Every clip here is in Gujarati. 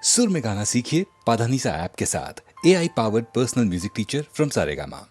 सुर में गाना सीखिए पाधानीसा ऐप के साथ। AI powered personal music teacher from Saregama.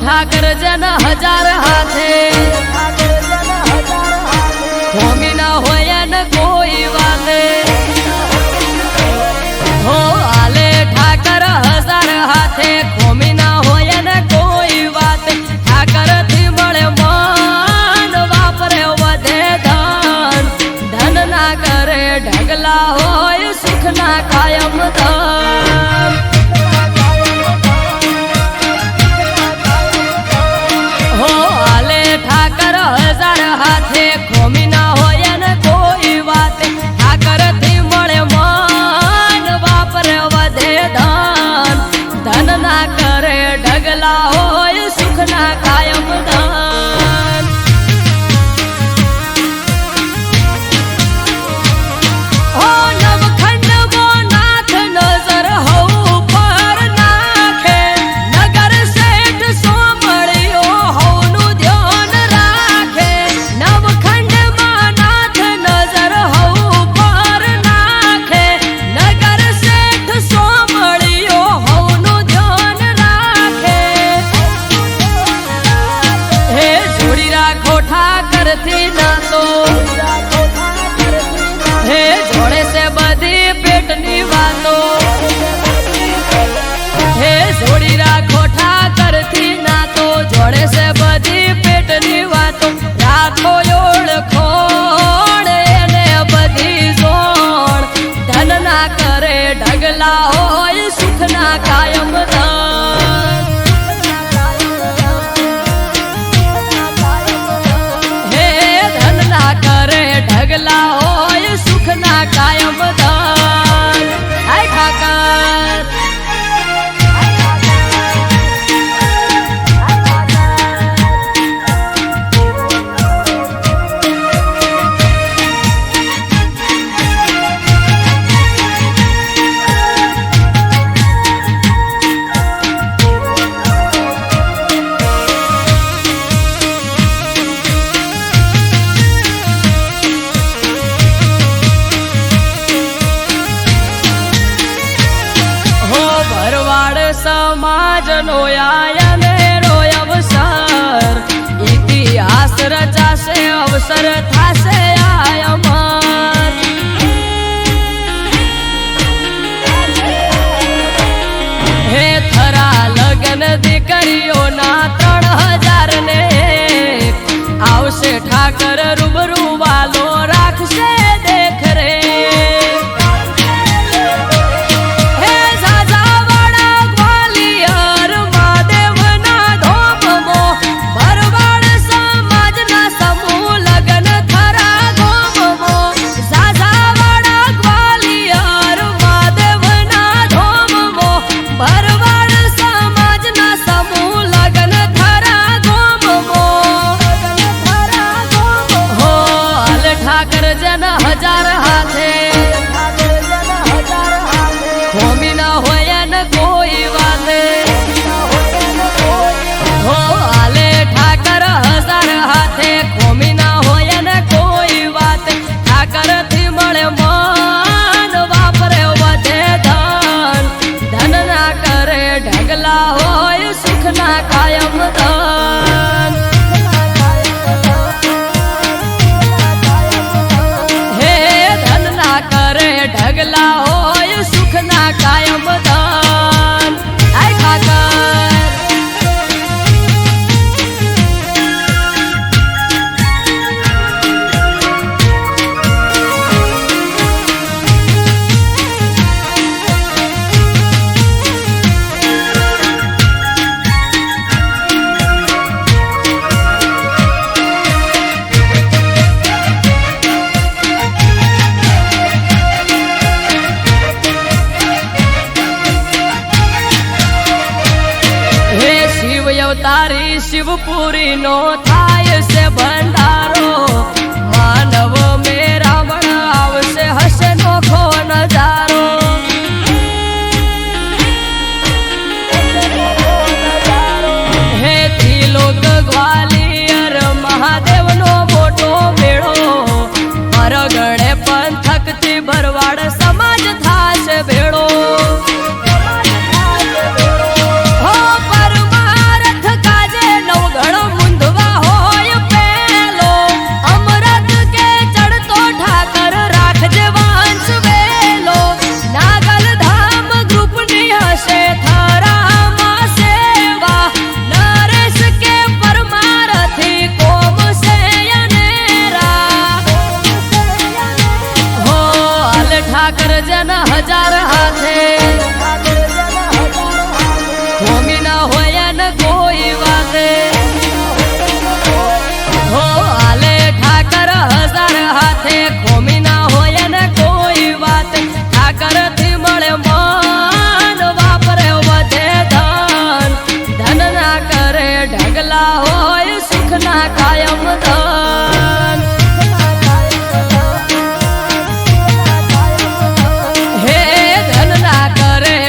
ठाकर जन हजार हाथे होमी ना होया न कोई वाले हो आले ठाकर हजार हाथे होमी ना होया न कोई बात ठाकर थी बड़े मान वापरे वधे धन धन ना करे ढगला होय सुख ना कायम धन ठाकर हजार हाथे खोमी ना होया न कोई बात ठाकर थी मळे मान वापरे वधे धन धन ना करे ढगला होय सुख ना कायम धन हो नवखंड वो नाथ नजर हो पर नाखे नगर सेठ सोमड़ियो होनु थी ना तो हे जोड़े से बधी पेटनी वातो हे जोड़ी राखो ठाकर थी ना तो जोड़े से बधी पेटनी वातो राखो ओळखोण एने बधी जोण धन ना करे ढगला होय सुख ना कायम धन ढगला होय सुख ना कायम धन हाय ठाकर समाज नो आयन रो अवसर इतिहास रचासे अवसर थासे आयमन हे थरा लगन दीकरीओ ना 3000 ने आवशे ठाकर रूबरू वालो राखशे देख रे हजार हाथे होमी ना होया न कोई वाले हो आले ठाकर हजार हाथे होमी ना होया न कोई बात ठाकर थी मळे मान वापरे वधे धन धन ना करे ढगला होय सुख ना कायम धन શિવપુરી નો થાય છે ભંડારો માનવ મેરામણ આવશે હશે નોખો નજારો હેથી લોક ગ્વાલિયર મહાદેવ નો મોટો મેળો મરગડે પંથક થી ભરવાડ સમાજ થાશે ભેળો ઠાકર જન હજાર હાથે હોમી ના હોય ને કોઈ વાતે હો હાલે ઠાકર હજાર હાથે હોમી ના હોય ને કોઈ વાત ઠાકર થી મળે મન વાપરે વધે ધન ધન ના કરે ઢગલા હોય સુખ ના કાયમ ધન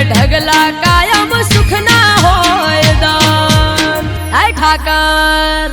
ઢગલા કાયમ સુખ ના હોય દાન આય ઠાકર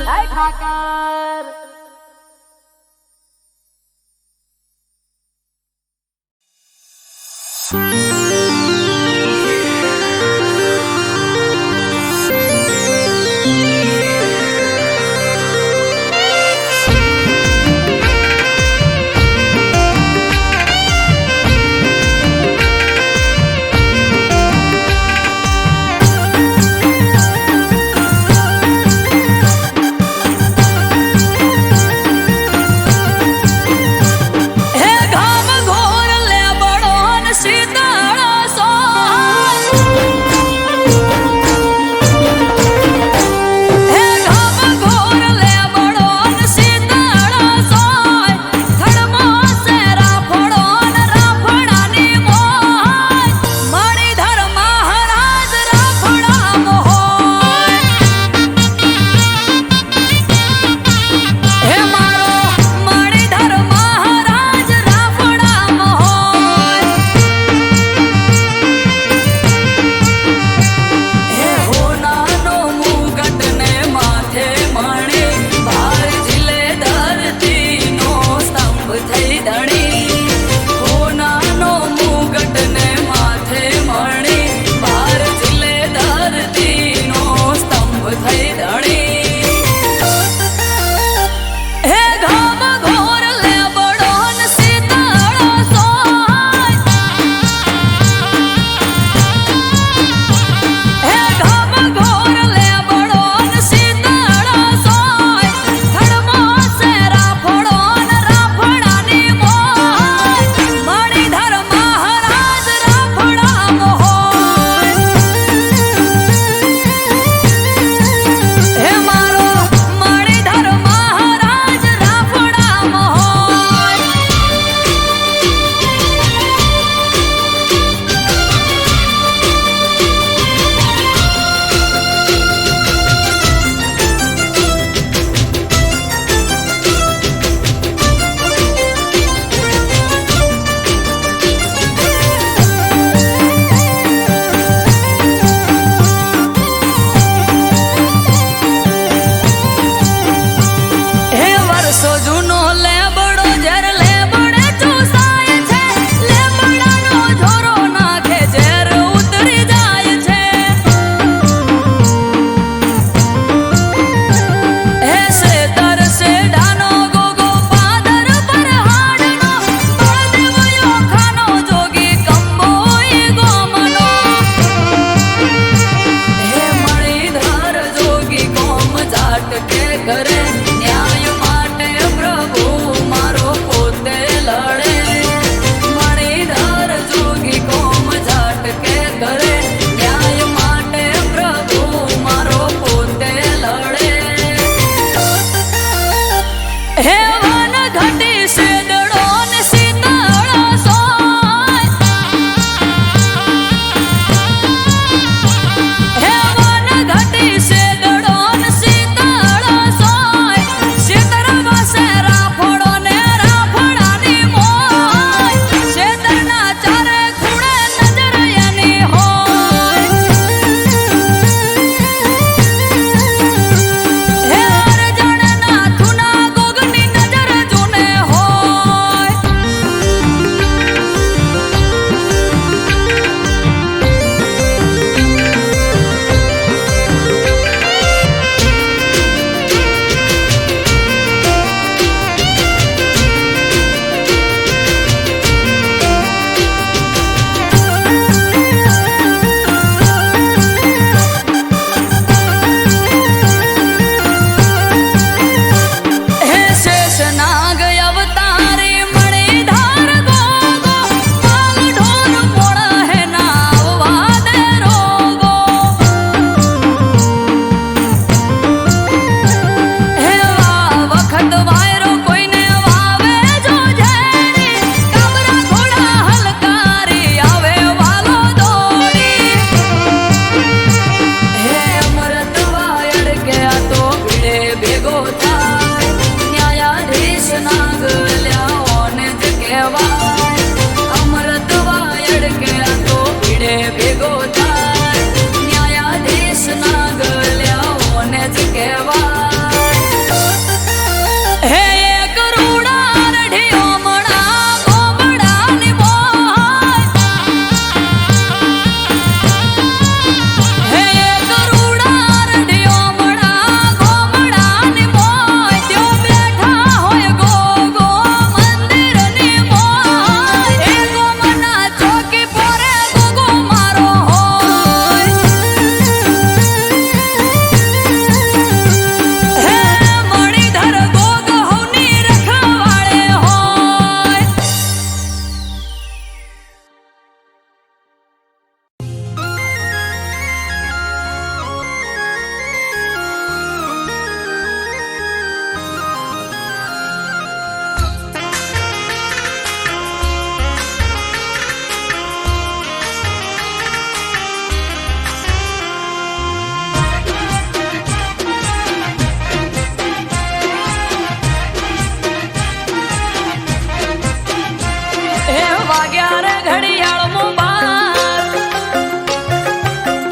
વાગ્યા રે ઘડિયાળમાં બાર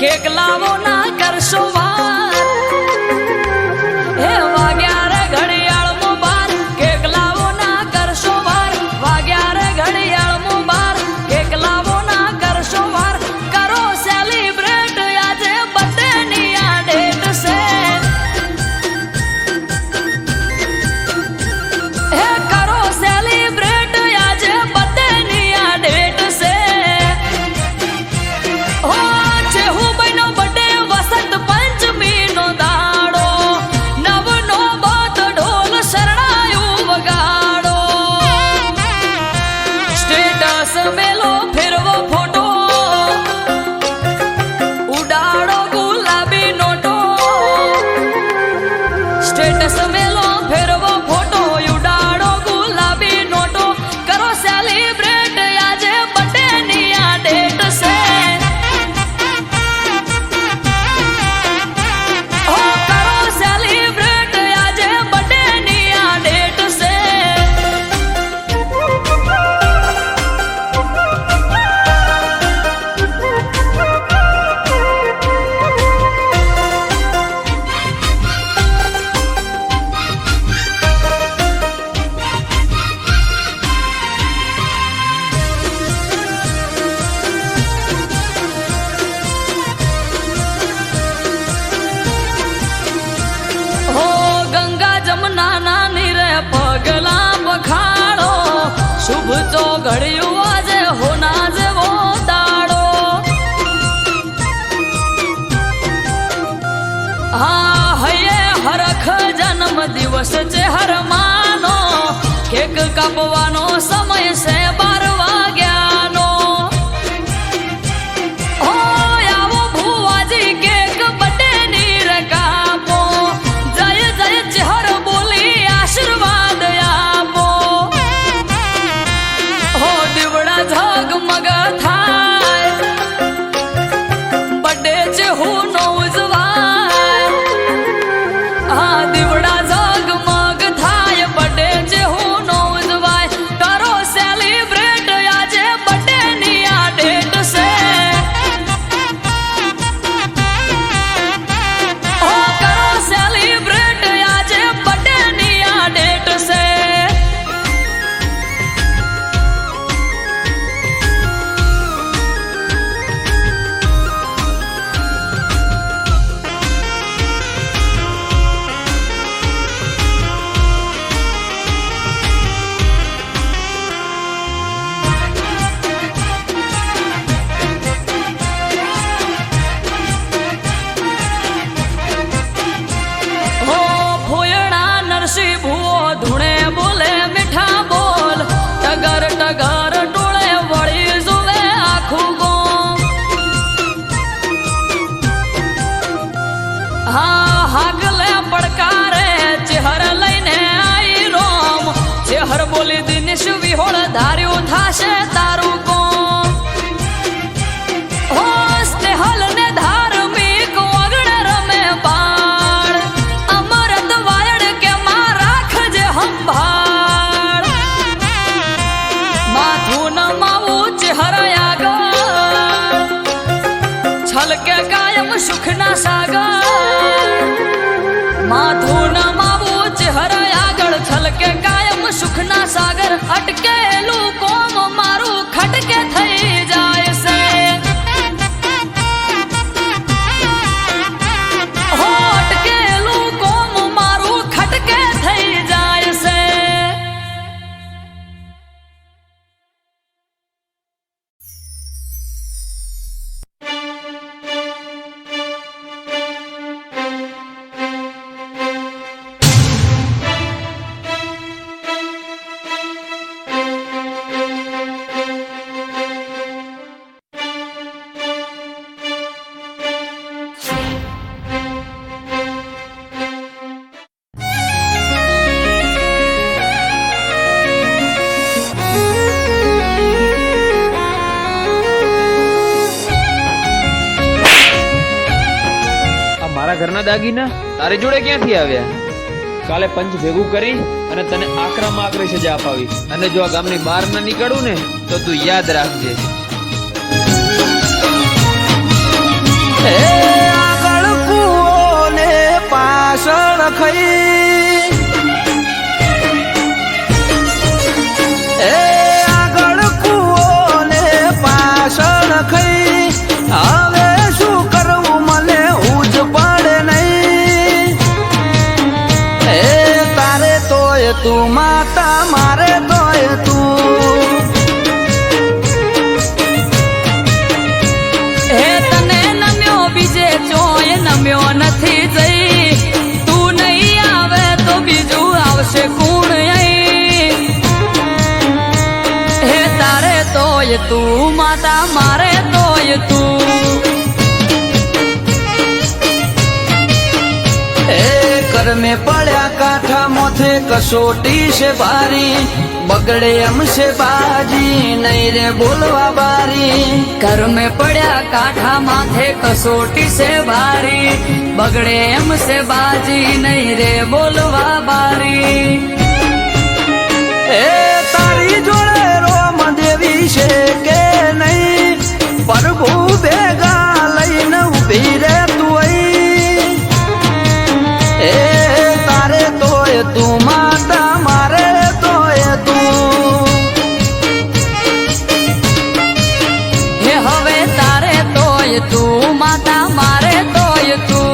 કેક લાવો ના કરશો વાર હે વાગ્યા રે ઘડિયાળમાં બાર કેક લાવો ના કરશો વાર વાગ્યા રે ઘડિયાળમાં બાર કેક લાવો ના કરશો વાર કરો સેલિબ્રેટ આજે બર્થડે ની આ ડેટ છે હે કરો સેલિબ્રેટ આજે બર્થડે ની આ ડેટ છે હો છે હું બનો બર્થડે વસંત પંચમી નો દાડો નવનો બાત ઢોલ શરણાયું વગાડો સ્ટેટસ મેલો ફેરવો ફોટો ઉડાડો ગુલાબી નોટો સ્ટેટસ મેલો ફેરવો ફોટો ઉડાડો ગુલાબી નોટો કરો સેલિબ્રેટ આજે બર્થડે ની આ ડેટ છે હો કરો સેલિબ્રેટ આજે બર્થડે ની આ ડેટ છે હો ગંગા જમના ના નીરે પગલા પખાડો શુભ તો ઘડ્યું આજે હોના જેવો દાડો હા હૈયે હરખ જન્મ દિવસ છે હર માનો કેક કાપવાનો સમય છે 12 વાગ્યાનો હો આવો ભુવાજી કેક બર્થડે ની રે કાપો જય જય ચહર બોલી આશીર્વાદ આપો હો દીવડા ઝગમગ થાય બર્થડે છે હું નો ઉજવાય હા દીવડા ઝગમગ થાય બર્થડે છે હું નો ઉજવાય કરો સેલિબ્રેટ આજે બર્થડે ની આ ડેટ છે હો કરો સેલિબ્રેટ આજે બર્થડે ની આ ડેટ છે હો ફોયણા નરસિંહ ભુવો ધૂણે બોલે મીઠા બોલ ટગર ટગર ટોળે વળી જુએ આખું ગોમ હા હાગલે પડકારે ચેહર લઈને આઈ રોમ ચેહર બોલી દિનેશ વિહોળ ધાર્યું થાશે તારું કોમ હો સ્નેહલ ને ધાર્મિક વગણ રમે બાળ અમરત વાયડ કે માં રાખજે સંભાળ માથું નમાવું ચહેર આગળ છલકે કાયમ સુખના સાગર માથું નમાવું ચહેર આગળ છલકે કાયમ સુખના સાગર અટકેલું કોમ મારું ખટકે થઈ જાય છે હો અટકેલું કોમ મારું ખટકે થઈ જાય છે ઘરના દાગીના તારી જોડે ક્યાંથી આવ્યા? કાલે પંચ ભેગું કરી અને તને આકરામાં આકરી સજા અપાવી. અને જો આ ગામની બહાર ન નીકળું ને તો તું યાદ રાખજે. આગળ કૂવો ને પાછળ ખઈ, આગળ કૂવો ને પાછળ ખઈ, હવે શું કરવું મને ઉજ પડે નહીં. તારે તોય તું માતા, મારે તોય તું. બીજે ચોય નમ્યો નથી જઈ, તું નહીં આવે તો બીજું આવશે કોણ અહીં. હે તારે તોય તું માતા, મારે તોય તું. ઘર में પડ્યા કાંઠા મોથે કસોટી છે ભારી, બગડે એમ છે બાજી નહીં રે બોલવા બારી. ઘર में પડ્યા કાંઠા માથે કસોટી છે ભારી, બગડે એમ છે બાજી નહીં રે બોલવા બારી. તારી જોડે રોમ દેવી છે કે નહીં, પ્રભુ ભેગા લઈને ઉભી રે તું અહીં. તારે તોય તું માતા, મારે તોય તું. હે હવે તારે તોય તું માતા, મારે તોય તું.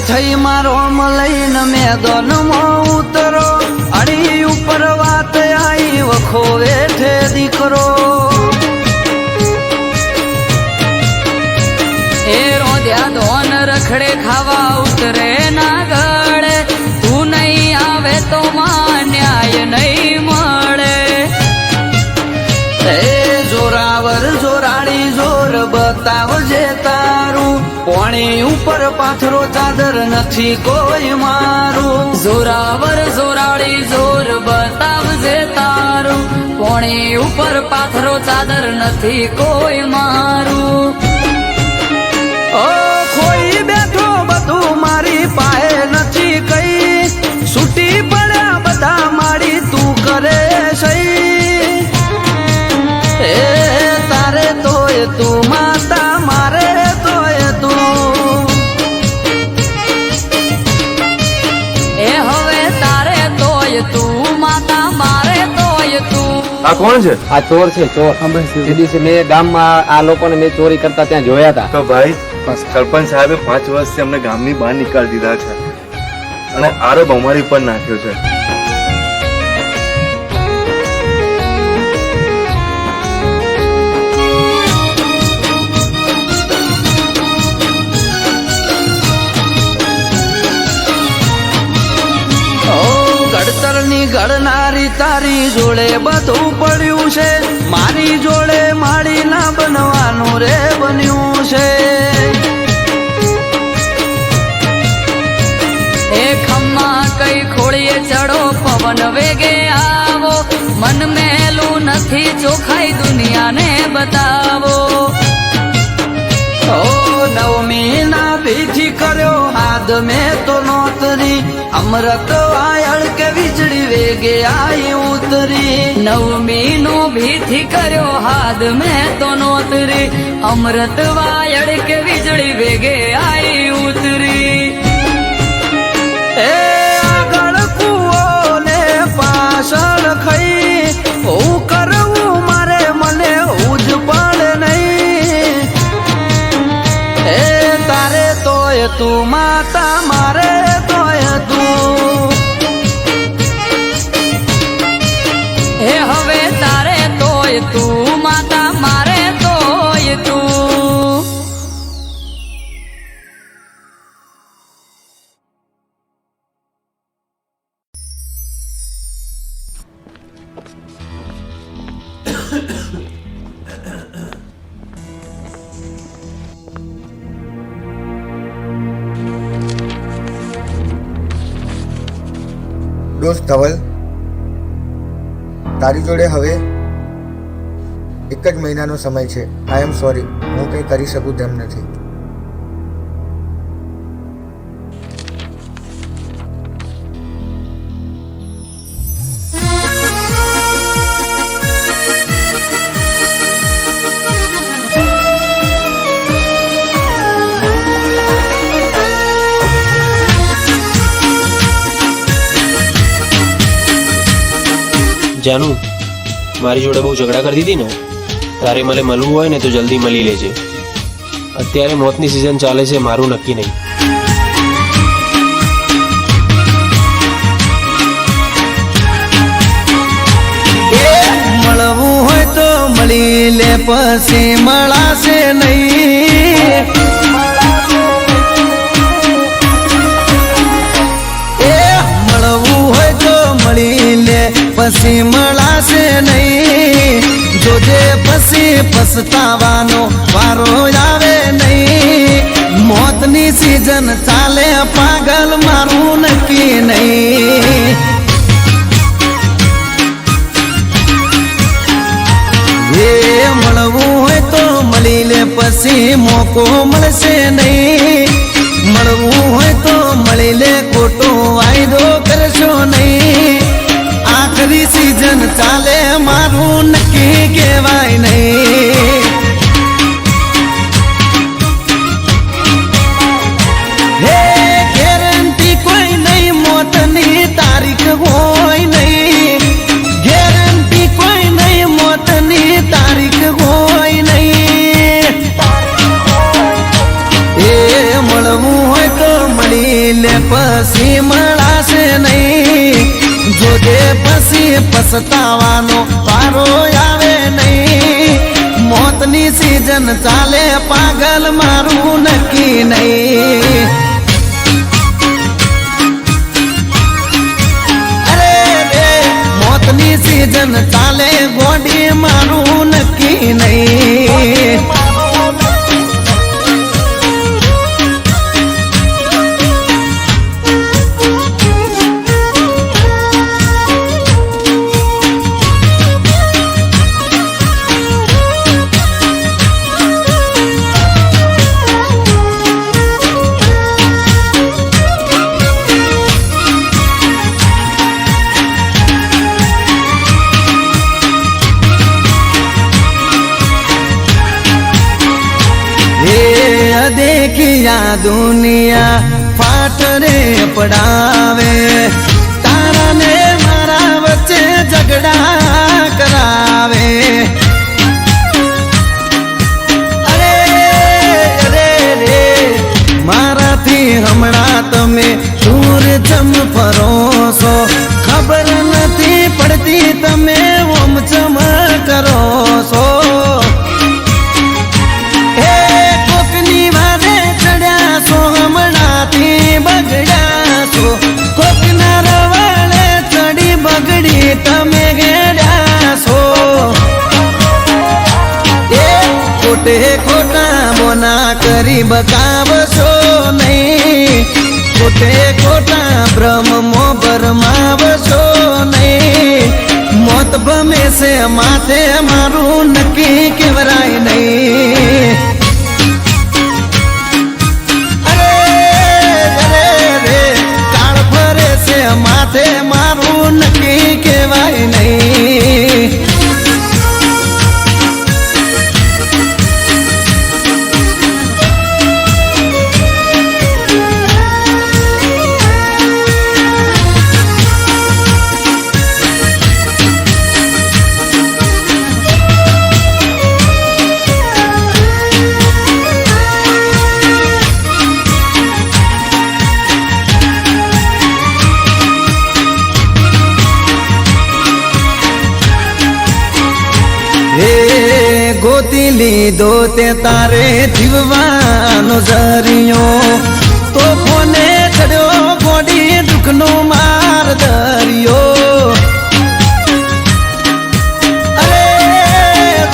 થઈ મારો લઈને મેદાનમાં ઉતરો, અડી ઉપર વાત આવી વખો વેઠે દીકરો. એ રોધ્યા ધોન રખડે ખાવા ઉતરે ના ગળે, તું નહીં આવે તો માં ન્યાય નહીં મળે. જોરાવર જોરાડી જોર બતાવજે તારું, પોણી ઉપર પાથરો ચાદર નથી કોઈ મારું. જોરાવર જોરાડી જોર બતાવજે તારું, પોણી ઉપર પાથરો ચાદર નથી કોઈ મારું. ઓ ખોઈ બેઠો બધું મારી પાસે નથી કઈ, છૂટી પડ્યા બધા મારી તું કરે સહી. તારે તોય તું માતા, મારે તોય તું. એ હવે તારે તોય તું માતા, મારે તોય તું. આ કોણ છે? આ ચોર છે, ચોર. એ દિવસે મેં ગામમાં આ લોકોને મેં ચોરી કરતા ત્યાં જોયા હતા. તો ભાઈ સરપંચ સાહેબે 5 વર્ષથી અમને ગામની બહાર નીકાળી દીધા છે અને આરોપ અમારી પર નાખ્યો છે. ઘડતરની ઘડનારી તારી જોડે બધું પડ્યું છે, મારી જોડે માડી ના બનવાનું રે બન્યું છે. એ ખમ્મા કઈ ખોળીએ ચડો, પવન વેગે આવો, મન મેલું નથી ચોખાઈ દુનિયાને બતાવો. ઓ નવમી ના ભીથી કર્યો હાથ મેં તો નોતરી, અમૃત વાયળ કે વીજળી વેગે આઈ ઉતરી. નવમી નો ભીથી કર્યો હાથ મેં તો નોતરી, અમૃત વાયડ કે વીજળી વેગે આઈ ઉતરી. આગળ કૂવો ને પાછળ ખઈ, હું કરવું મારે મને ઉજ પડે નહીં. તારે તોય તું માતા, મારે તોય તું. હે હવે તારે તોય તું માતા, મારે તોય તું. દોસ્ત ધવલ, તારી જોડે હવે એક જ મહિનાનો સમય છે. આઈ એમ સોરી, હું કંઈ કરી શકું તેમ નથી. જાનુ, મારી જોડે બહુ ઝઘડા કરતી હતી ને, તારે મને મળવું હોય ને તો જલ્દી મળી લેજે. અત્યારે મોતની સિઝન ચાલે છે, મારું નક્કી નહીં. મળવું હોય તો મળી લે, પછી મળાશે નહીં. મળવું હોય તો મળી લે, પછી મળાશે નહીં. જોજે પછી પછતાવાનો વારો આવે નહીં. મોતની સિઝન ચાલે પાગલ, મારું નક્કી નહીં. મળવું હોય તો મળી લે, પછી મોકો મળશે નહીં. મળવું હોય તો મળી લે, ખોટો વાયદો કરશો નહીં. આખરી સિઝન ચાલે, મારું નક્કી કહેવાય નહીં. હે ગેરંટી કોઈ નહીં, મોતની તારીખ હોય નહીં. ગેરંટી કોઈ નહીં, મોતની તારીખ હોય નહીં. એ મળવું હોય તો મળી લે, પછી મળાશે નહીં. જોજે પછી પછતાવાનો વારો આવે નહીં. મોતની સિઝન ચાલે પાગલ, મારું નક્કી નહીં. અરે રે મોતની સિઝન ચાલે ગોડી, મારું નક્કી નહીં. देखिया दुनिया फाट रे पड़ावे, तारा ने मारा बच्चे झगड़ा करावे. अरे अरे रे मारा थी हमणा तमे दूर चम फरो सो. खबर नहीं पड़ती तमे ओम चम करो सो. बगड़ा सो कोकना रवाले चढ़ी बगड़ी, तमे गेड़ा सो. ए खोटे खोटा बोना करी बकावशो नहीं. खोटे खोटा भ्रम मो भरमावशो नहीं. मोत भमे से माथे मारू नक्की केवराय नहीं. માથે મારું નક્કી કહેવાય નહીં. ગોતી લીધો તે તારે જીવવાનો જરિયો, તો કોને ચડ્યો ગોડી દુઃખનો માર દરિયો. અરે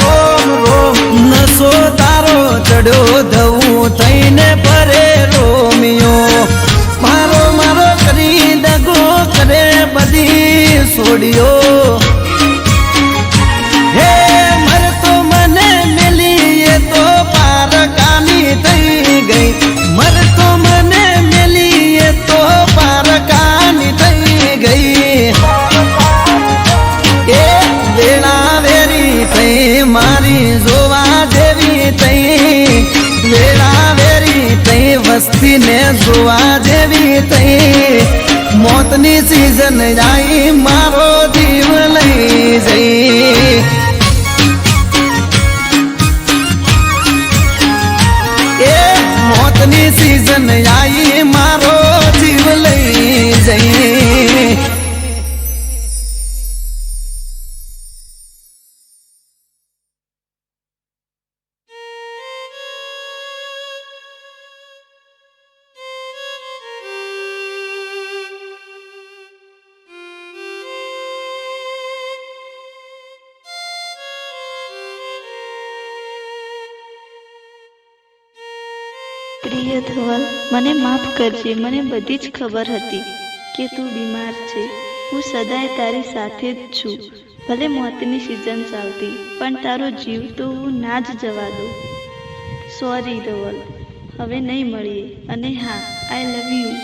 રોમ રોમ નસો તારો ચડ્યો, ધવું થઈને પરે રોમિયો. મારો મારો કરી દગો કરે બધી જોડિયો હે મરતો મને મેલી એ તો પારકાની થઈ ગઈ મરતો મને મેલી એ તો પારકાની થઈ ગઈ એ વેળા વેરી થઈ મારી જોવા જેવી થઈ વેળા વેરી થઈ વસ્તીને જોવા જેવી થઈ મોતની સીઝન આવી મારો જીવ લઈ જઈ એ મોતની સીઝન આવી મારો જીવ લઈ જઈ પ્રિય ધવલ, મને માફ કરજે. મને બધી જ ખબર હતી કે તું બીમાર છે. હું સદાય તારી સાથે જ છું. ભલે મોતની સિઝન ચાલતી, પણ તારો જીવ તો હું ના જ જવા દઉં. સોરી ધવલ, હવે નહીં મળીએ. અને હા, આઈ લવ યુ.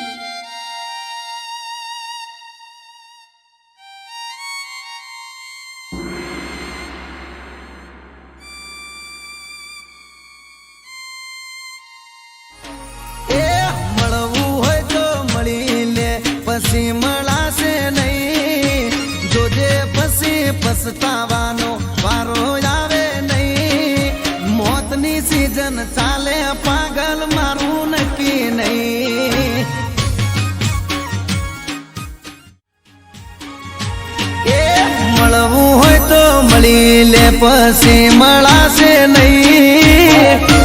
પછી મળાશે નહીં જોજે પછી પછતાવાનો વારો આવે નહીં મોતની સીઝન ચાલે પાગલ મારું નક્કી નહીં એ મળવું હોય તો મળી લે પછી મળાશે નહીં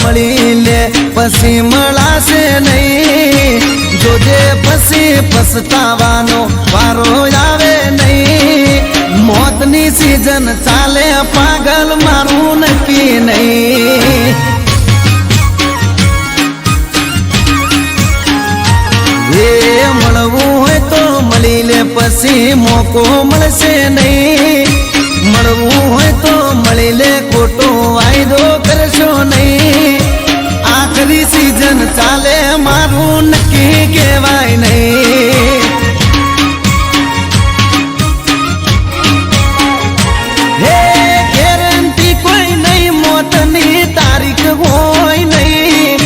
મળી લે પછી મળાશે નહીં જોજે પછી પછતાવાનો વારો આવે નહીં મોતની સીઝન ચાલે પાગલ મારું નક્કી નહીં એ મળવું હોય તો મળી લે પછી મોકો મળશે નહીં મળવું હોય તો મળી લે ખોટો વાયદો કરશો નહીં આખરી સીઝન ચાલે મારું નક્કી કહેવાય નહીં હે ગેરંટી કોઈ નહીં મોતની તારીખ હોય નહીં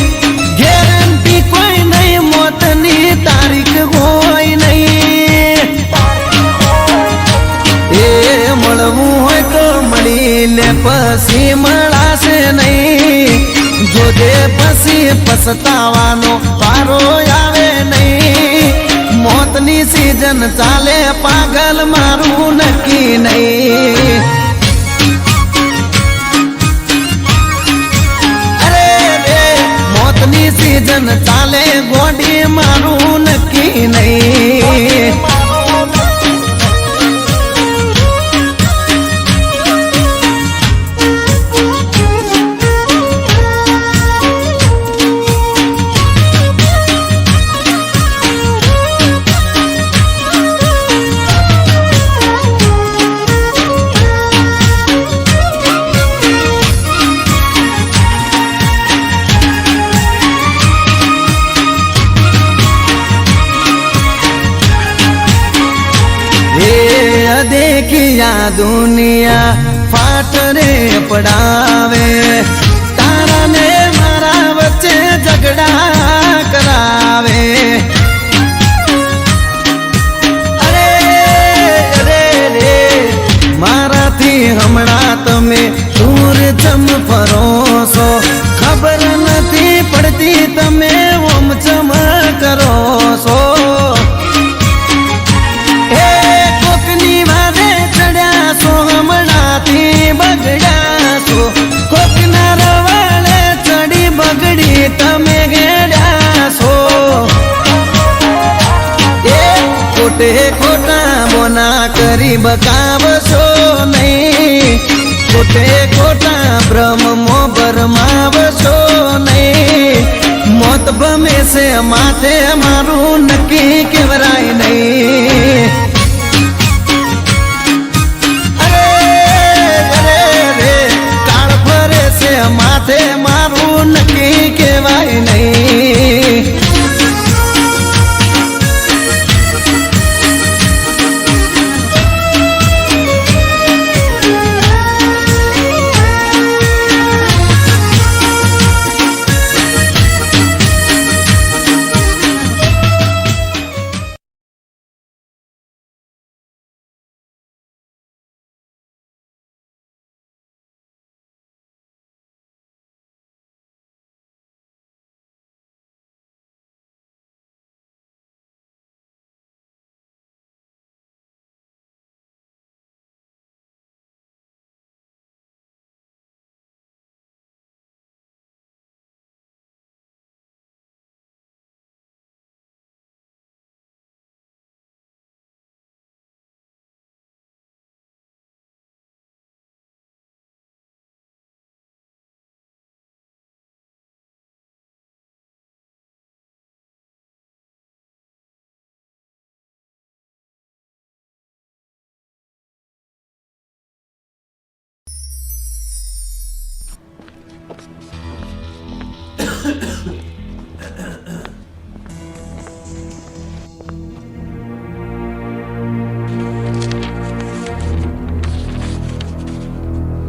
ગેરંટી કોઈ નહીં મોતની તારીખ હોય નહીં એ મળવું હોય તો મળી લે પછી મળાશે નહીં જોજે પછી પછતાવાનો વારો આવે નહીં મોતની સીઝન ચાલે પાગલ મારું નક્કી નહીં અરે રે મોતની સીઝન ચાલે ગોડી મારું નક્કી નહીં देखिया दुनिया फाट रे पड़ावे तारा ने मारा बच्चे झगड़ा करावे अरे अरे रे मारा थी हमड़ा तमे दूर चम फरोसो खबर नहीं पड़ती तमे ओम चम करो सो તમે ગેડા છો એ ખોટે ખોટા બોના કરી બકાવશો નહીં ખોટે ખોટા ભ્રમમો ભરમાવશો નહીં મોત ભમે છે માથે મારું નક્કી કેવરાય નહીં. અરે અરે રે કાળ ફરે છે માથે મારું નક્કી કેવાય નહીં.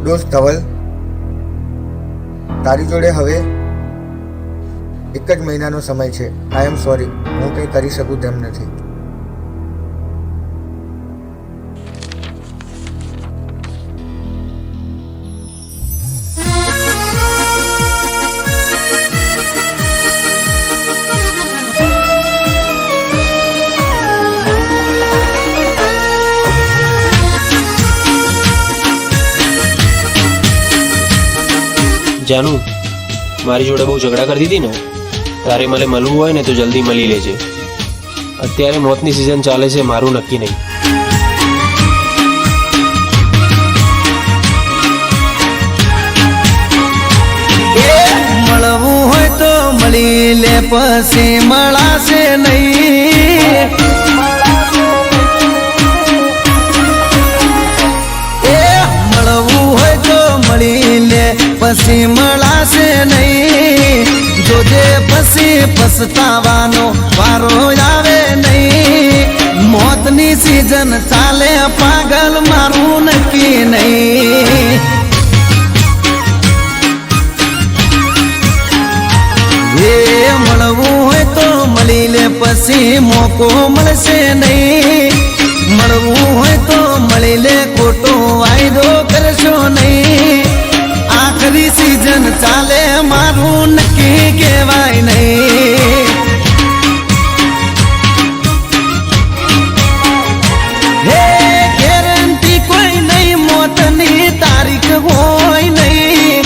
દોસ્ત ધવલ, તારી જોડે હવે એક જ મહિનાનો સમય છે. આઈ એમ સોરી, હું કંઈ કરી શકું તેમ નથી. જાનુ, મારી જોડે બહુ ઝઘડા કરતી હતી ને, તારે મને મળવું હોય ને તો જલ્દી મળી લેજે. અત્યારે મોતની સિઝન ચાલે છે, મારું નક્કી નહીં. મળવું હોય તો મળી લે, પછી મળાશે નહીં. મળવું હોય તો મળી લે, પછી મળાશે નહીં. જોજે પછી પછતાવાનો વારો આવે નહીં. મોતની સિઝન ચાલે પાગલ, મારું નક્કી નહીં. મળવું હોય તો મળી લે, પછી મોકો મળશે નહીં. મળવું હોય તો મળી લે, ખોટો વાયદો કરશો નહીં. આખરી સિઝન ચાલે, મારું નક્કી કહેવાય નહીં. હે ગેરંટી કોઈ નહીં, મોતની તારીખ હોય નહીં.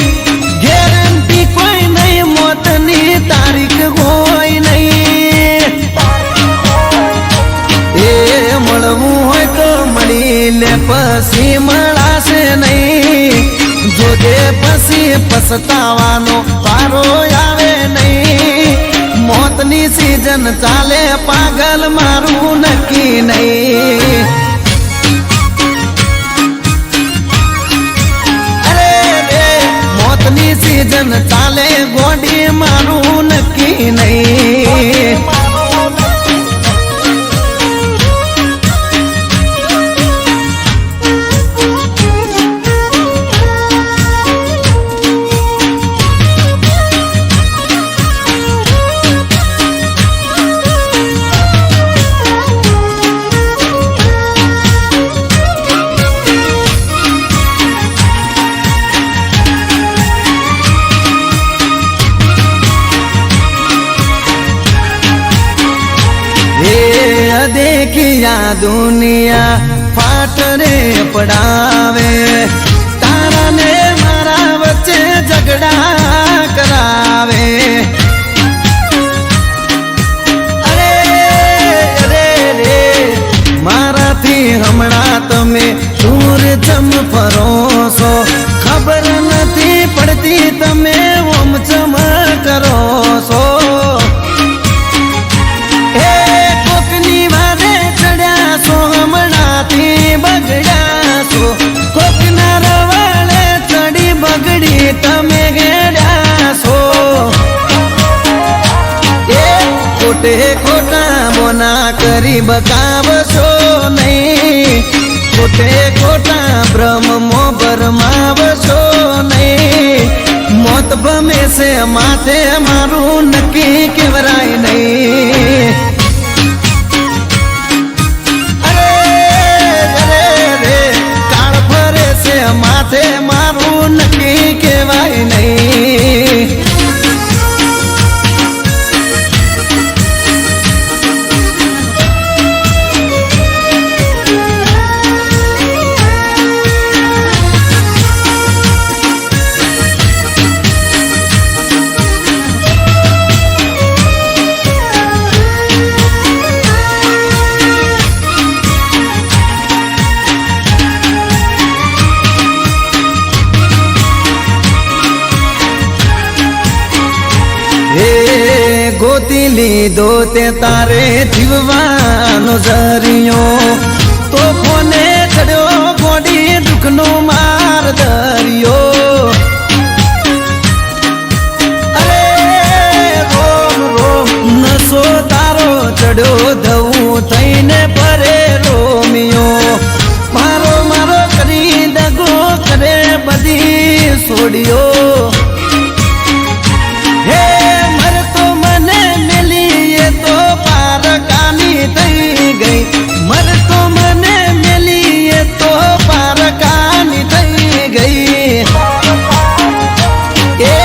ગેરંટી કોઈ નહીં, મોતની તારીખ હોય નહીં. એ મળવું હોય તો મળી લે, પછી મળાશે નહીં. જોજે પછી પછતાવાનો વારો આવે નહીં. મોતની સિઝન ચાલે પાગલ, મારું નક્કી નહીં. અરે રે મોતની સિઝન ચાલે ગોડી, મારું નક્કી નહીં. देखिया दुनिया फाट रे पड़ावे, तारा ने मारा बच्चे झगड़ा करावे. अरे अरे रे मारा थी हमणा तमे दूर चम फरो सो, खबर नहीं पड़ती तमे ओम चम करो सो. ખોટે ખોટા બોના કરી બકાવશો નહીં, ખોટે ખોટા બ્રહ્મો ભરમાવશો નહીં. મોત ભમે છે માથે મારું નક્કી કેવરાય નહીં. અરે અરે રે કાળ ફરે છે માથે મારું નક્કી કેવાય નહીં. ગોતી લીધો તે તારે જીવવાનો જરિયો, તો કોને ચડ્યો ગોડી દુઃખનો માર દરિયો. અરે રોમ રોમ નસો તારો ચડ્યો ધવું થઈને પરે રોમિયો. મારો મારો કરી દગો કરે બધી છોડ્યો. હે મરતો મને મેલી તો પારકાની થઈ ગઈ, મરતો મને મેલી તો પારકાની થઈ ગઈ. એ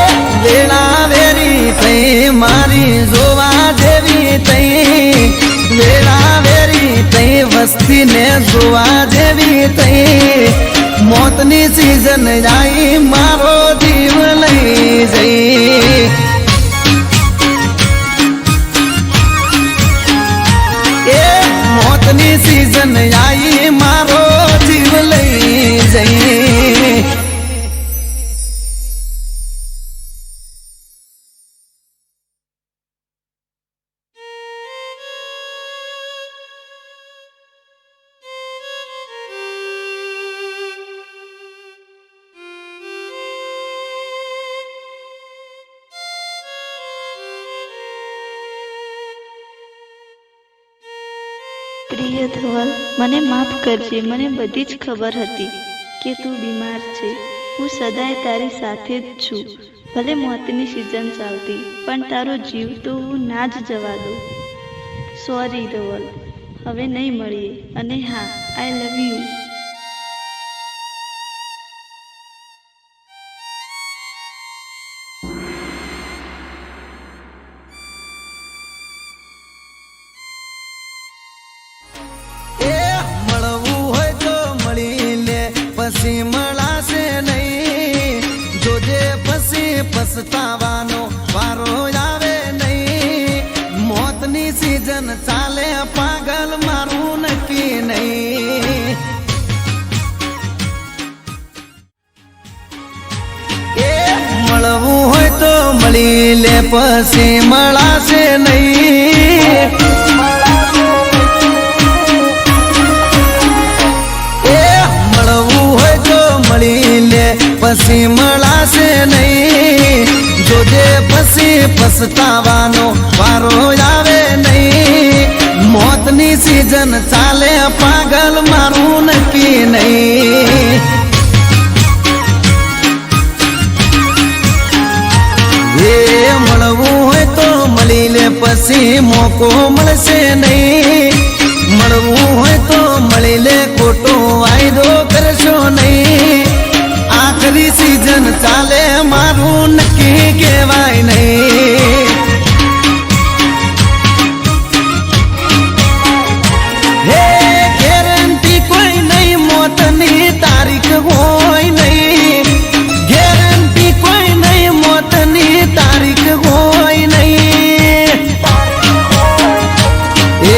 વેળા વેરી થઈ મારી જોવા જેવી થઈ, વેળા વેરી થઈ વસ્તીને જોવા જેવી થઈ. મોતની સીઝન આવી મારો જીવ લઈ જઈ. મોતની સીઝન આવી મારો જીવ લઈ જઈ. પ્રિય ધવલ, મને માફ કરજે. મને બધી જ ખબર હતી કે તું બીમાર છે. હું સદાય તારી સાથે જ છું. ભલે મોતની સિઝન ચાલતી, પણ તારો જીવ તો હું ના જ જવા દઉં. સોરી ધવલ, હવે નહીં મળીએ. અને હા, આઈ લવ યુ. પછી મળાશે નહીં, જોજે પછી પછતાવાનો વારો આવે નહીં. મોતની સીઝન ચાલે પાગલ મારું નક્કી નહીં. એ મળવું હોય તો મળી લે પછી મળાશે નહીં. મળી લે પછી મળાશે નહીં, જોજે પછી પછતાવાનો વારો આવે નહીં. મોતની સીઝન ચાલે પાગલ મારું નક્કી નહીં. એ મળવું હોય તો મળી લે પછી મોકો મળશે નહીં. મળવું હોય તો મળી લે ખોટો વાયદો કરશો નહીં. આખરી સીઝન ચાલે મારું નક્કી કહેવાય નહીં. હે ગેરંટી કોઈ નહીં, મોતની તારીખ હોય નહીં. ગેરંટી કોઈ નહીં, મોતની તારીખ હોય નહીં. એ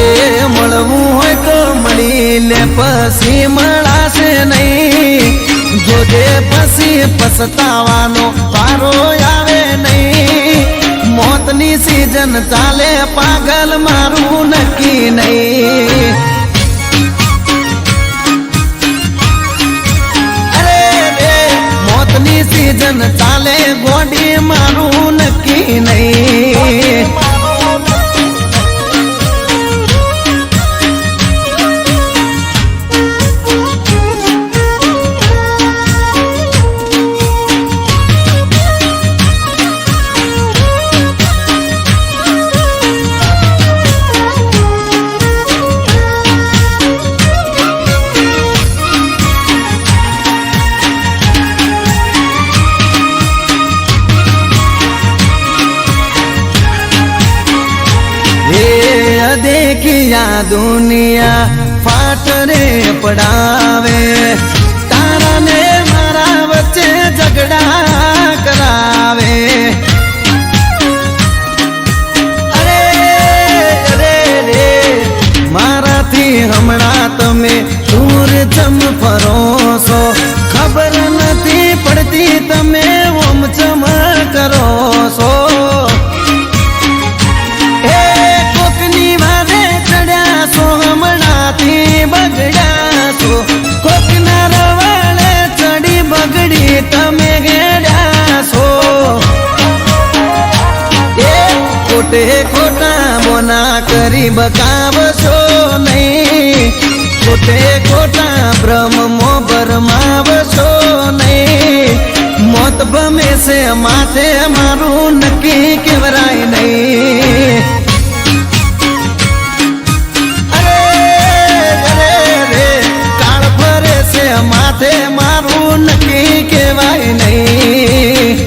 મળવું હોય તો મળી લે પછી મળાશે નહીં. જોજે પછી પછતાવાનો વારો આવે નહીં. મોતની સીઝન ચાલે પાગલ મારું નક્કી નહીં. અરે રે મોતની સીઝન ચાલે ગોડી મારું નક્કી નહીં. આ દુનિયા ફાટ રે પડાવે, તારા ને મારા વચ્ચે ઝઘડા કરાવે. અરે અરે રે મારાથી હમણાં તમે દૂર જમ ફરો છો, ખબર નથી પડતી તમે ઓમ ચમ કરો છો. હે કોકની વારે ચડ્યા છો, હમણાંથી બગડ્યા છો, કોકના રવાડે ચડી બગડી તમે ગેડ્યા છો. એ ખોટે ખોટા બોના કરી બકાવશો નહીં, ખોટે ખોટા બ્રહ્મો ભરમાવશો નહીં. મોત ભમે છે માથે મારું નક્કી કેવરાય નહીં. અરે અરે રે કાળ ફરે છે માથે મારું નક્કી કેવાય નહીં.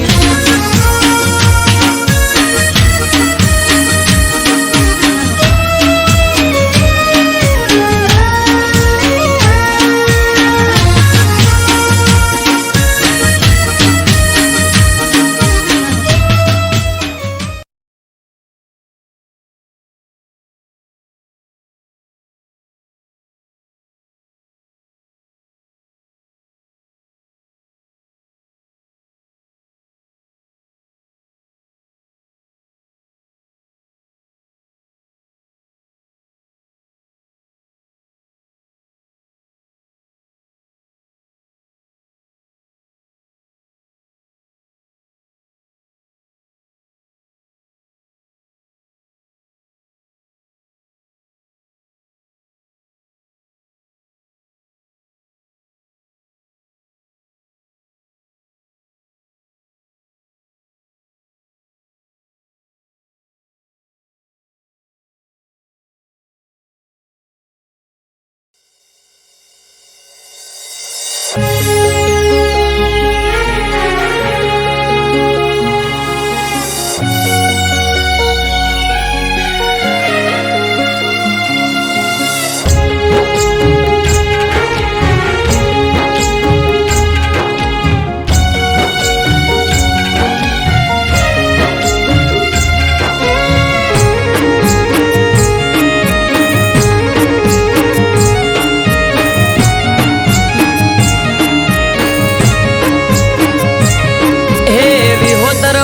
વિહોતર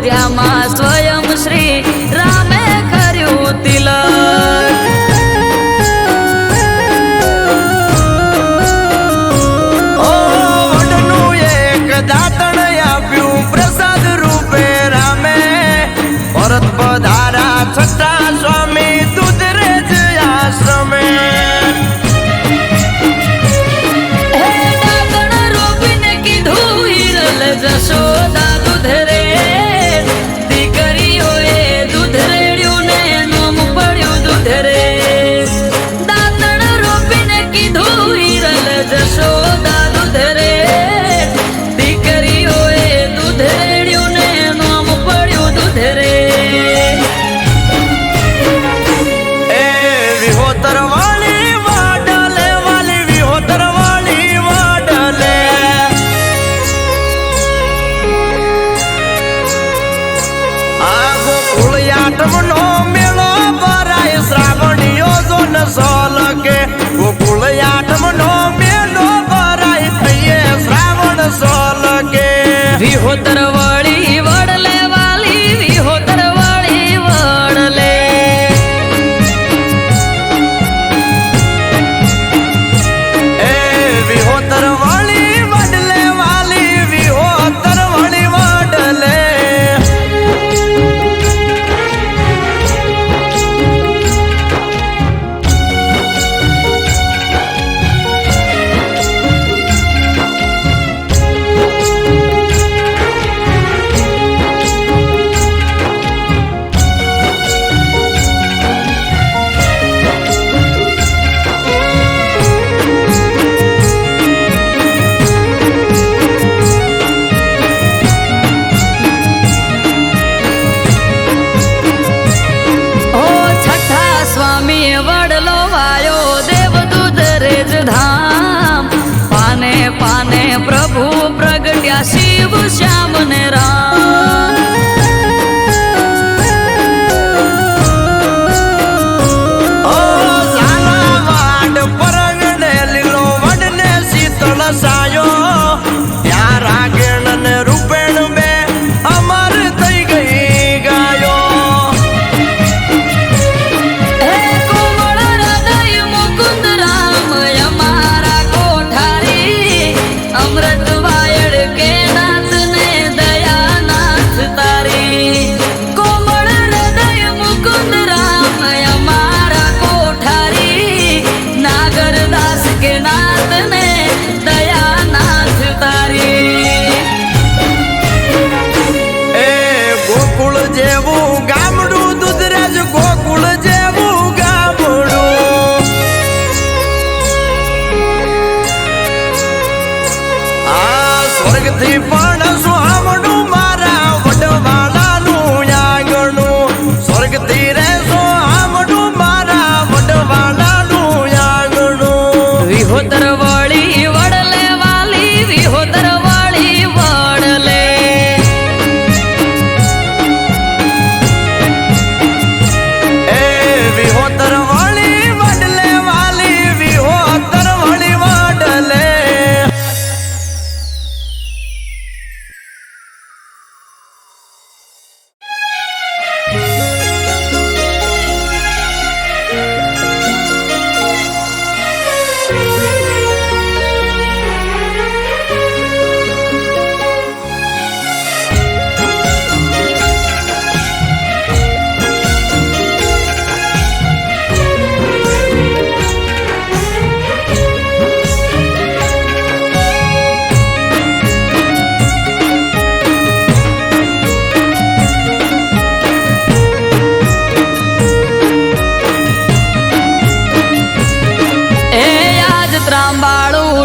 મોઢિયામાં સ્વયં શ્રી રામે કર્યું તિલક. ઓ વડનું એક દાતણ આપ્યું પ્રસાદ રૂપે રામે, પરત પધારા છઠ્ઠા સ્વામી દૂધરેજ આશ્રમે. હે દાતણ રોપીને કીધું હિરલ જશોદા દૂધ રે, દીકરીઓએ દૂધ રેડ્યું ને નોમ પડ્યું દૂધ રે. દાતણ રોપીને કીધું હિરલ જશોદા દૂધ રે, દીકરીઓએ દૂધ રેડ્યું ને નોમ પડ્યું દૂધ રે. એ વિહોતર વાળી વાડલે, વાલી વિહોતર વાળી વાડલે. આ ગોકુળ આઠમનો મેળો ભરાય શ્રાવણીઓ જો ન સોલકે. ગોકુળ આઠમનો મેળો ભરાય થઈએ શ્રાવણ સોલકે. વિહોતર વાળી વડલે વાલી વિહોતર વાળી વડલે. એ વિહોતર વાળી વડલે, વાલી વિહોતર વાળી વડલે. ઓ છઠ્ઠા સ્વામી વડલો વાયો દેવદૂત રેજ ધામ. પાને પાને પ્રભુ પ્રગટ્યા શિવ શ્યામ ને રામ. ઓ ઝાલાવાડ પરંગણે લીલો વડને શીતળ સાયો. ત્યાં રાગેણ ને રૂપેણ બે અમર થઈ ગઈ ગાયો. હે કોમળ હૃદય મુકુંદ રામ અમારા કોઠારી. અમૃત વાયડ કે નાથ ને દયાનાથ તારી. કોમળ હૃદય મુકુંદ રામ અમારા કોઠારી. નાગરદાસ કે નાથ ને દયાનાથ તારી. એ ગોકુળ જેવું ગામડું દૂધરેજ, ગોકુળ જેવું ગામડું. આ સ્વર્ગથી પણ સુહામણું મારા વડવાલાનું આંગણું. સ્વર્ગથી રે સુહામણું મારા વડવાલાનું આંગણું. વિહોતર વાળી વડલે વાલી વિહોતર વાળી વડલે. એ વિહોતર વાળી વડલે, વાલી વિહોતર વાળી વડલે.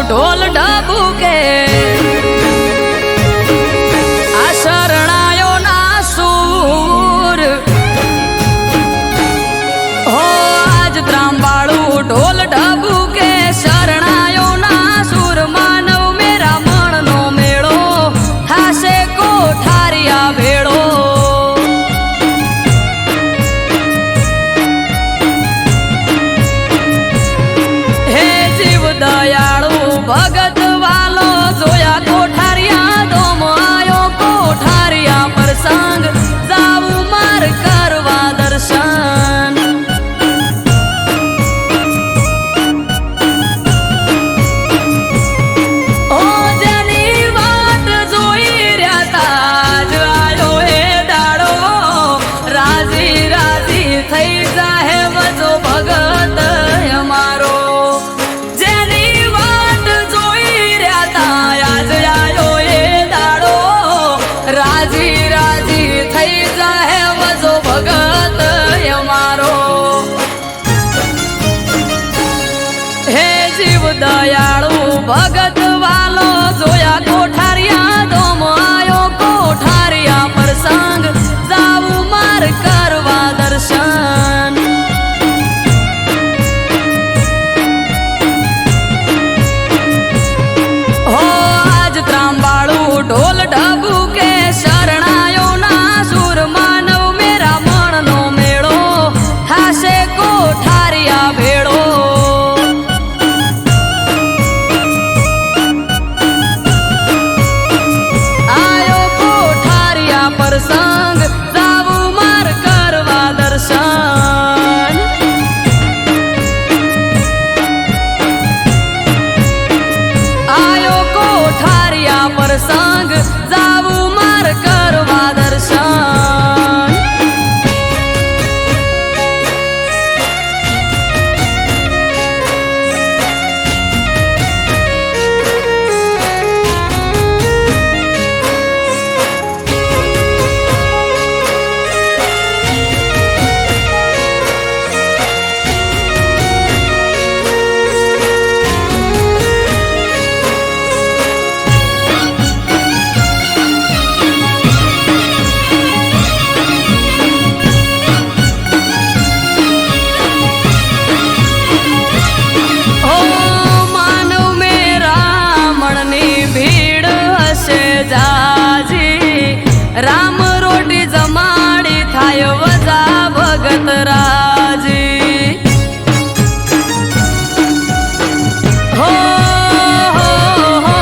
ઢોલ ઢબુકે આ શરણાયો ના સૂર હો આજ ત્રાંબાળું ઢોલ ઢબુકે શરણાયો ના સૂર માનવ મેરા મણનો મેળો થાશે કોઠારિયા ભેળો હે જીવ દયાળુ ભગત વાલો જોયા કોઠારિયા ધોમ આયો કોઠારિયા પ્રસંગ જાવું માર કરવા દર્શન હો આજ ત્રાંબાળું ઢોલ ઢબુ કે શરણાયો ના સુર માનવ મેરા મણનો મેળો થાશે કોઠારિયા ભેળો આયો કોઠારિયા પ્રસંગ જાવું માર કરવા દર્શન આયો કોઠારિયા પ્રસંગ જાવું માર કરવા દર્શન ઓ માનવ મેરા મણની ભીડ હશે જાજી રામ રોટી જમાડી થાય વજા ભગત રાજી હો હો હો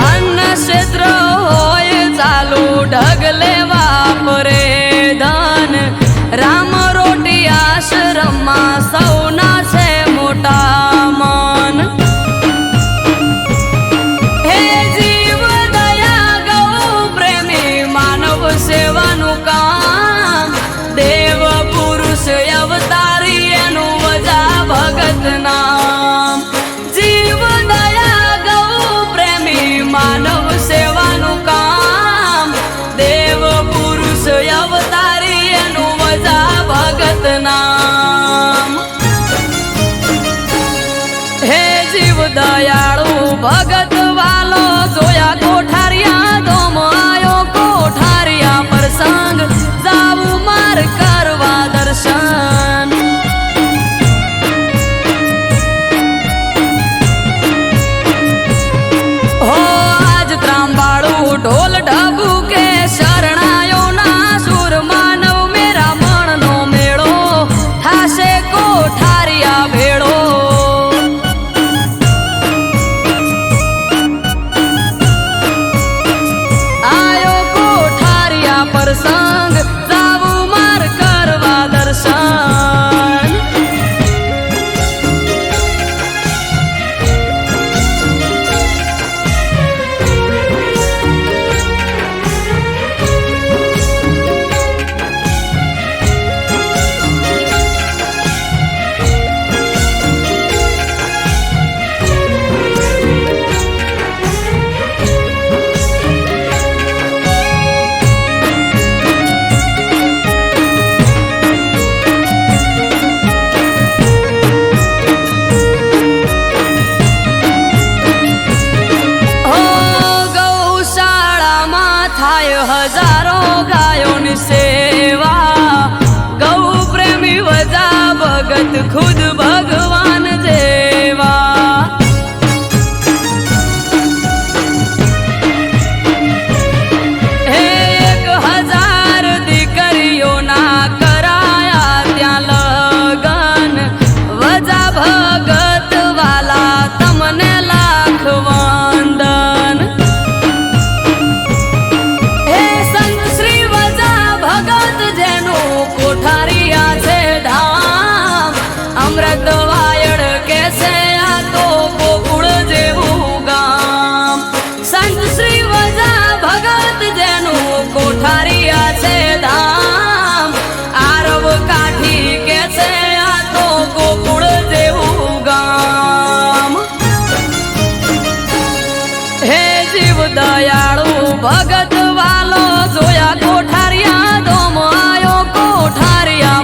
અન્ન ક્ષેત્ર હોય ચાલુ ઢગલે વાપરે ધન રામ રોટી આશ્રમમાં સૌના છે મોટા મન હે જીવ દયા ગૌ પ્રેમી માનવ સેવાનું કામ દેવ પુરુષ અવતારી એનું વજા ભગત નામ જીવ દયા ગૌ પ્રેમી માનવ સેવાનું કામ દેવ પુરુષ અવતારી એનું વજા ભગત નામ હે જીવ દયાળુ ભગત વાલો જોયા કોઠારિયા ધોમ આયો કોઠારિયા પ્રસંગ જાવું માર કરવા દર્શન હો આજ ત્રાંબાળું ઢોલ ઢબુ કે શરણાયો ના સુર માનવ મેરા મણનો મેળો થાશે કોઠારિયા ભેળો આયો કોઠારિયા પ્રસંગ જાવું માર કરવા દર્શન હો ગૌશાળામાં થાય હજારો ગાયોની સેવા ગૌ પ્રેમી વજા ભગત ખુદ ભગવાન જેવા હે 1000 દીકરીઓના કરાયા ત્યાં લગન વજા ભગત વાલા તમને લાખ વંદન હે સંત શ્રી વજા ભગત જેનું કોઠારિયા છે ધામ અમૃત વાયડ કે છે આ તો ગોકુળ જેવું ગામ સંત શ્રી વજા ભગત જેનું કોઠારિયા છે ધામ આરવ કાઠી કે છે આ તો ગોકુળ જેવું ગામ હે જીવ દયાળુ ભગત વાલો જોયા કોઠારિયા ધોમ આયો કોઠારિયા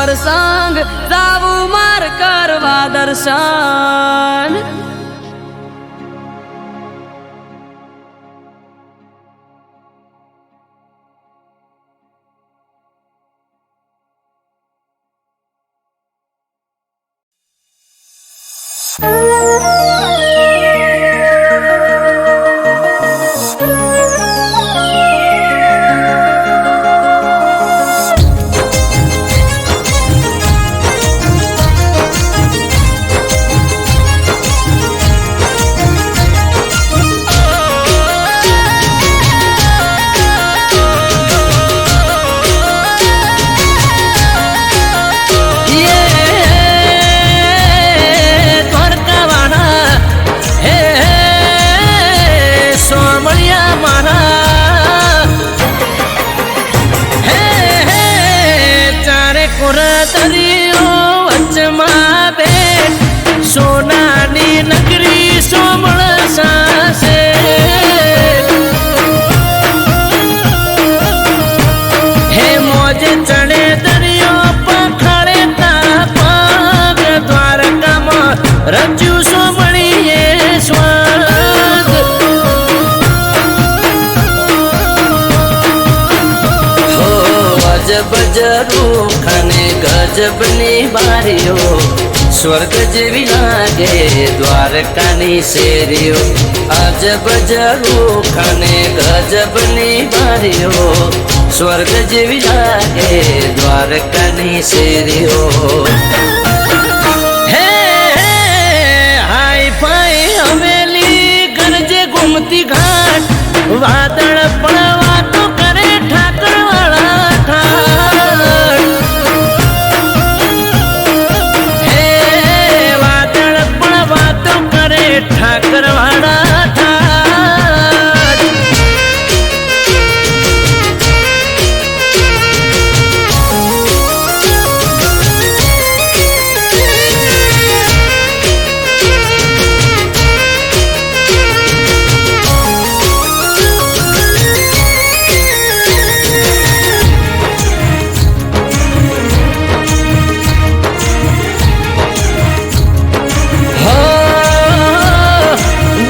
પ્રસંગ જાવું માર કરવા દર્શન સોનાની નગરી સોમળ સાસે હે મોજે ચડે દરિયો પખાડે તારા પગ દ્વારકામાં રચ્યું સોમળીએ સ્વર્ગ હો અજબ જરૂખને ગજબની બારીઓ સ્વર્ગ જેવી લાગે દ્વારકાની શેરીઓ અજબ જરૂખને ગજબની બારીઓ સ્વર્ગ જેવી લાગે દ્વારકાની શેરીઓ હે હાઈ ફાઈ હવેલી ગરજે ગુમતી ઘાટ વાદળ પણ વાતો કરે ઠાકર વાળા ઠાઠ ઠાકર વાળા ઠાઠ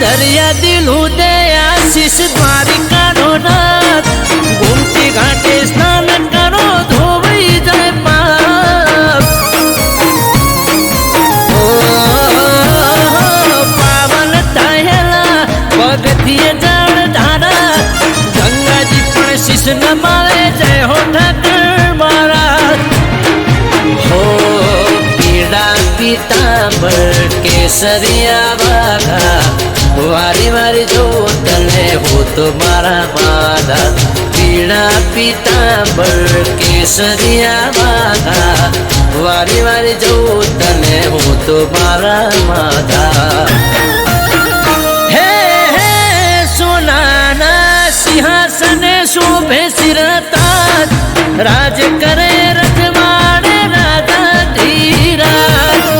દરિયા દિલ ઉદય આશીષ દ્વારિકાનો નાથ ગુમતી ઘાટે સ્નાન કરો ધોવાઈ જાય પાપ પાવન થયેલા પગથિયે જળ ધારા ગંગાજી પણ શીશ નમાવે જય હો ઠાકર મારા હો પીડા પીતાંબર કેસરિયા વાઘા વારી વારી જો તને હું તો મારા માધા પીળા પીતાંબર કેસરિયા વાઘા વારી વારી જો તને હું તો મારા માધા હે હે સોનાના સિંહાસને શોભે શિરતાજ રાજ કરે રજવાડે રાજા ધીરાજ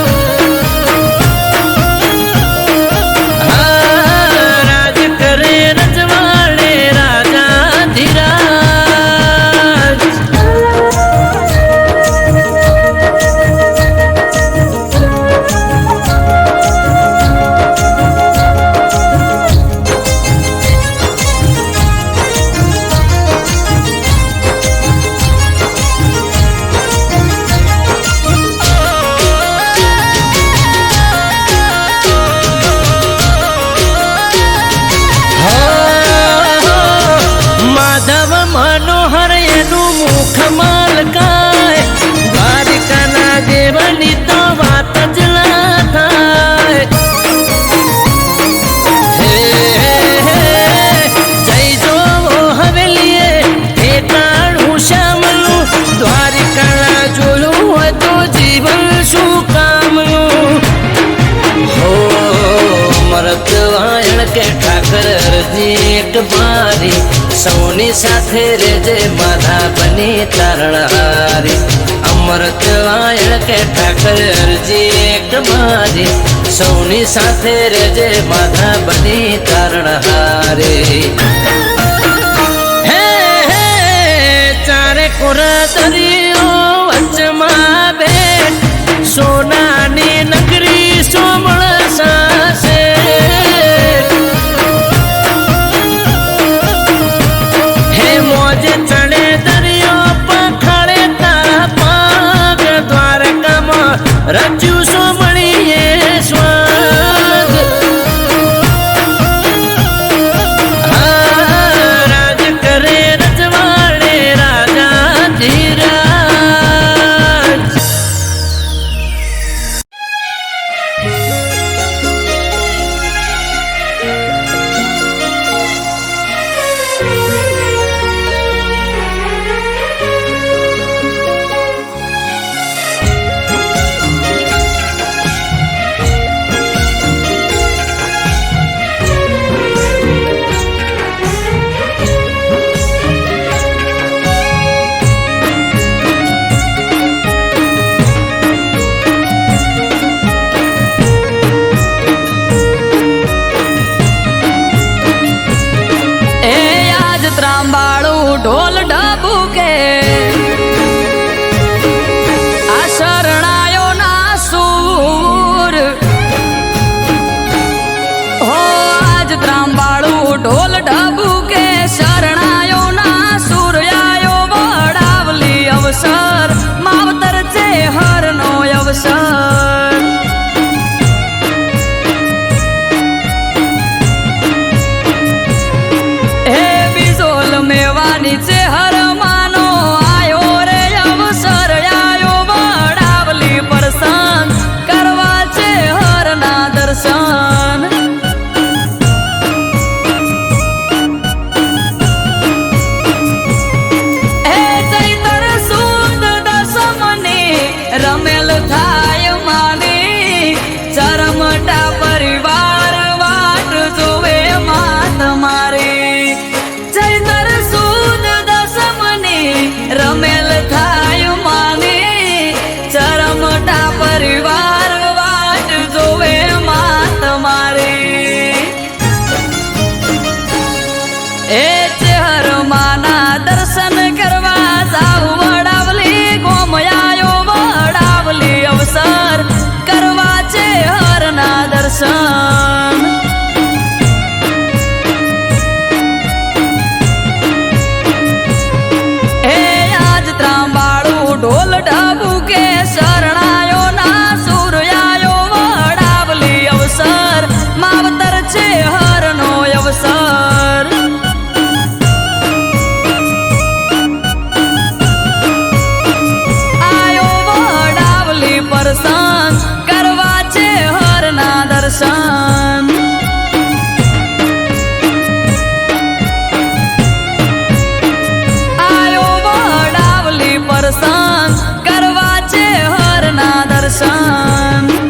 કે ઠાકર અરજી એક મારી સૌની સાથે રેજે માધા બની તારણહારી અમૃત વાયણ કે ઠાકર અરજી એક મારી સૌની સાથે રેજે માધા બની તારણહારી હે હે ચારે કોરા દરિયો વચમાં રચ્યું સોમણીએ સ્વર્ગ રાજ કરે રજવાડે રાજા ધીરાજ ત્રાંબાળું ઢોલ ઢબુકે આ શરણાયો ના સૂર હો આજ ત્રાંબાળું ઢોલ ઢબુકે શરણાયો ના સૂર આયો વડાવલી અવસર માવતર છે હરનો અવસર મેવાની છે હર માનો આયો રે અવસર આયો વડાવલી પરસન કરવા છે હરના દર્શન હે ચૈતર સુદ દસમની રમેલ થાય માની ચરમટા પરિવાર વાટ જોવે માત મારી ચૈતર સુદ દસમની રમેલ થાય માની ચરમટા પરિવાર વાટ જોવે માત મારી એ ચેહર માના દર્શન કરવા જાવ વડાવલી ગોમયાયો વડાવલી અવસર કરવા છે હરના દર્શન ઢોલ ઢબુકે શરણાયો ના સૂર આયો વડાવલી અવસર માવતર છે હરનો અવસર આયો વડાવલી પરસન કરવા છે હરના દર્શન પરસન કરવા છે હરના દર્શન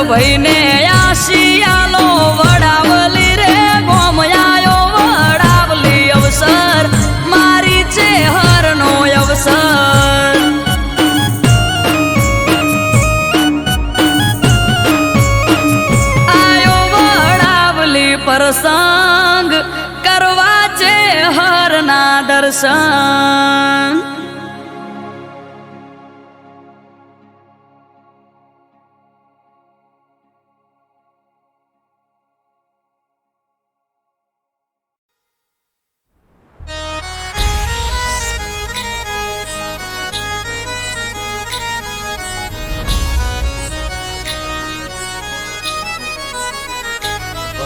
ભાઈને આશિયાલો વડાવલી રે ગોમયાયો વડાવલી અવસર મારી છે હરનો અવસર આયો વડાવલી પ્રસંગ કરવા છે હરના દર્શન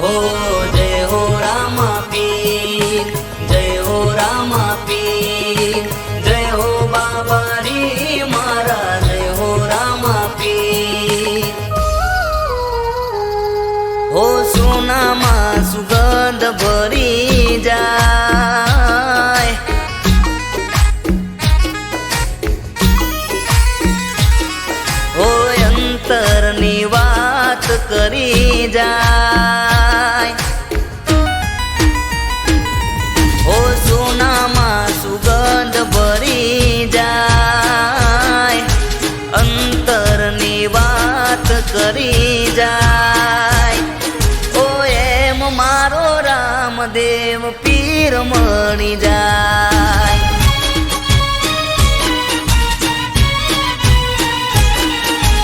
हो जय हो रामा पीर जय हो रामा पीर जय हो बाबा री मारा जय हो रामा पीर हो सोना मा सुगंध भरी जाय हो अंतर नी बात करी जाय हो सोनामा सुगंध भरी जाय अंतरनी बात करी जाय ओ एम मारो रामदेव पीर मणी जाय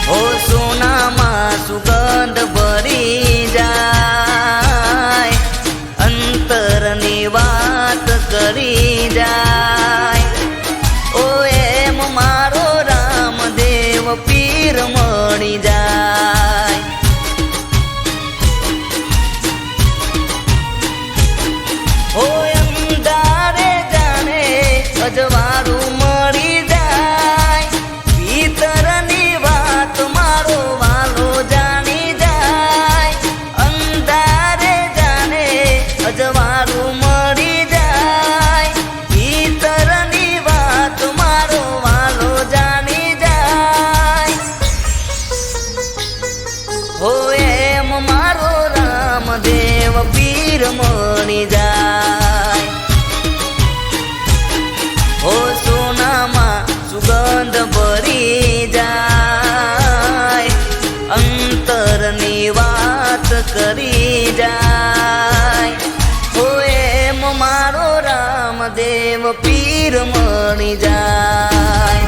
हो सोनामा सुगंध भरी जाय अंतरनी बात करी जाय ओ एम मारो रामदेव पीर मणी जाय हो अंधारे जाने अजवारू मળી જાય ભીતરની વાત મારો વાલો જાણી જાય અંધારે જાને અજવારું મળી જાય ભીતરની વાત મારો વાલો જાણી જાય હો એમ મારો રામદેવ પીર મળી જાય हो सोनामा सुगंध भरी जाय अंतरनी बात करी जाय हो एम मारो रामदेव पीर मणी जाय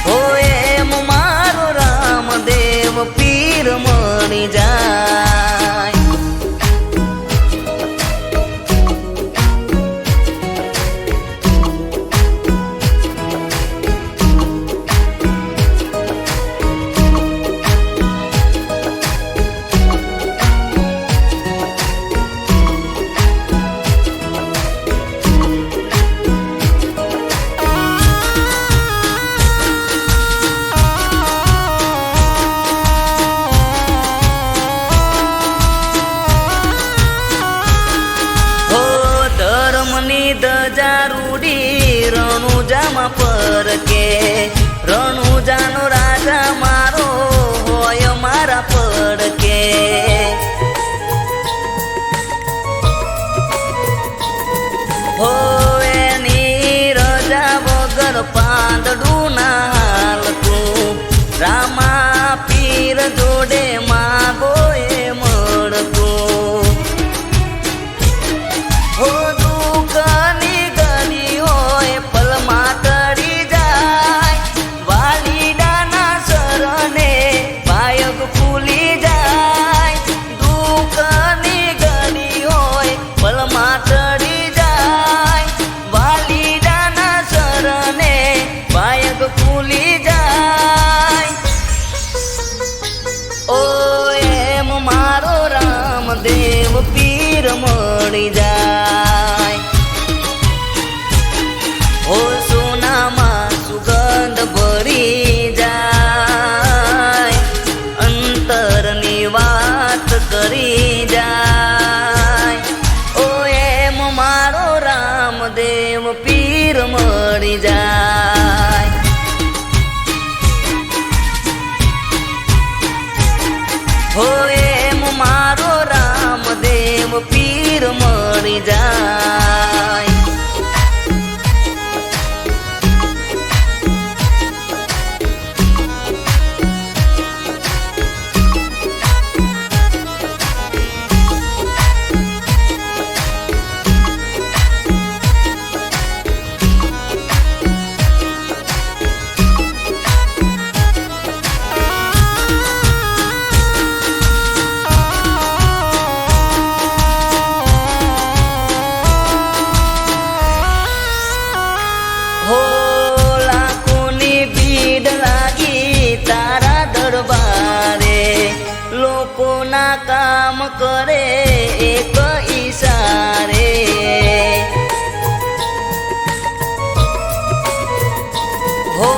हो एम मारो रामदेव पीर मणी जाय રણુજામાં પરકે રણુજાનો રાજા મારો હોય મારા પડકે હો એની રજા વગર પાંદડું ના હાલતું રામા પીર જોડે માગો એ મળતું હો દુકાની ભીડ લાગી તારા દરબારે લોકોના કામ કરે એક ઈશારે હો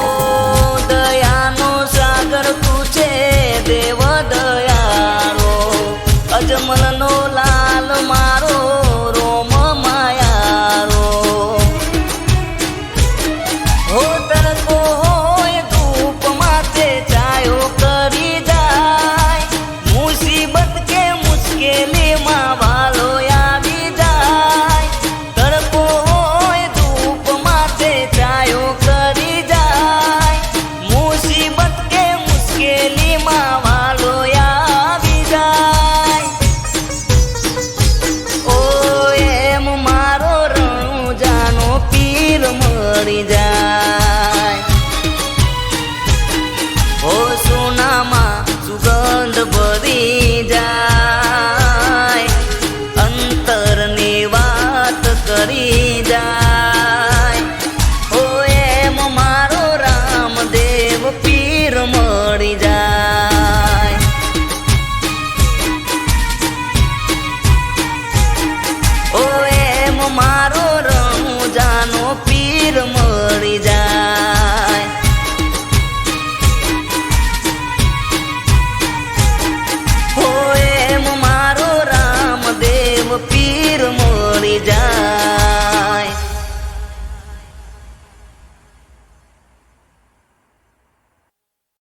દયાનો સાગર તું છે દેવ દયાળો અજમલનો લાલ મારો રોમ માયારો હો તડકો હોય ધૂપ માથે ચાયો કરી જાય મુસીબત કે મુશ્કેલીમાં વાલો આવી જાય તડકો હોય ધૂપ માથે ચાયો કરી જાય મુસીબત કે મુશ્કેલીમાં વાલો આવી જાય ઓ એમ મારો રણુજાનો પીર મળી જાય ઓ સોનામાં સુગંધ ભરી જાય અંતરની વાત કરી જાય ઓ એમ મારો રામદેવ પીર મળી જાય ઓ એમ મારો રણુજાનો પીર મળી જાય ઓ એમ મારો રામદેવ પીર મળી જાય